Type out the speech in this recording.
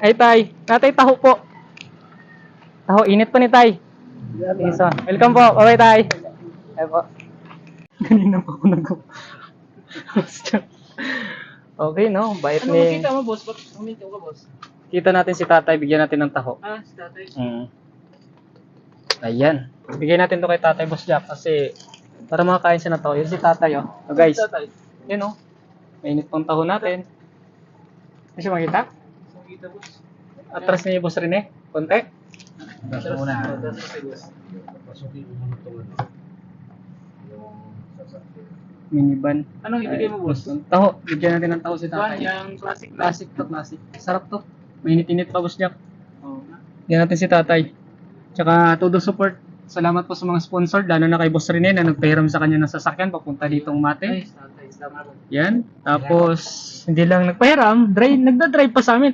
Ay, tay. Tatay, taho po. Taho, init pa ni tay. Isa. Welcome po. Bye-bye, tay. Ay po. Ganina pa ako Okay, no? Bait Ano ni... makita mo, boss? Ba't huminto ka, boss? Kita natin si tatay. Bigyan natin ng taho. Ah, si tatay. Ayan. Bigyan natin to kay tatay, Boss Jack. Kasi para makakain siya na taho. Yun si tatay, oh. So, guys. Tatay. Yun, oh. Mainit pang taho natin. Hindi siya makita? Makita, boss. Atras niya yung Boss Rene. Konti. Atras muna. Atras muna, boss. Pasukin mo muna itong ano. Yung sasakyan. Minivan. Anong ibigay mo, boss? Taho. Bigyan natin ng taho si Kuhan, tatay. yung classic na. Classic to, classic. Sarap to. Mainit-init pa, Boss Jack. Oo. Bigyan natin si tatay. Tsaka todo support. Salamat po sa mga sponsor, lalo na kay Boss Rene na nagpahiram sa kanya ng sasakyan papunta ditong Mate. Ay, tatay. Salamat. Yan. Tapos, hindi lang nagpahiram, nagda-drive pa sa amin.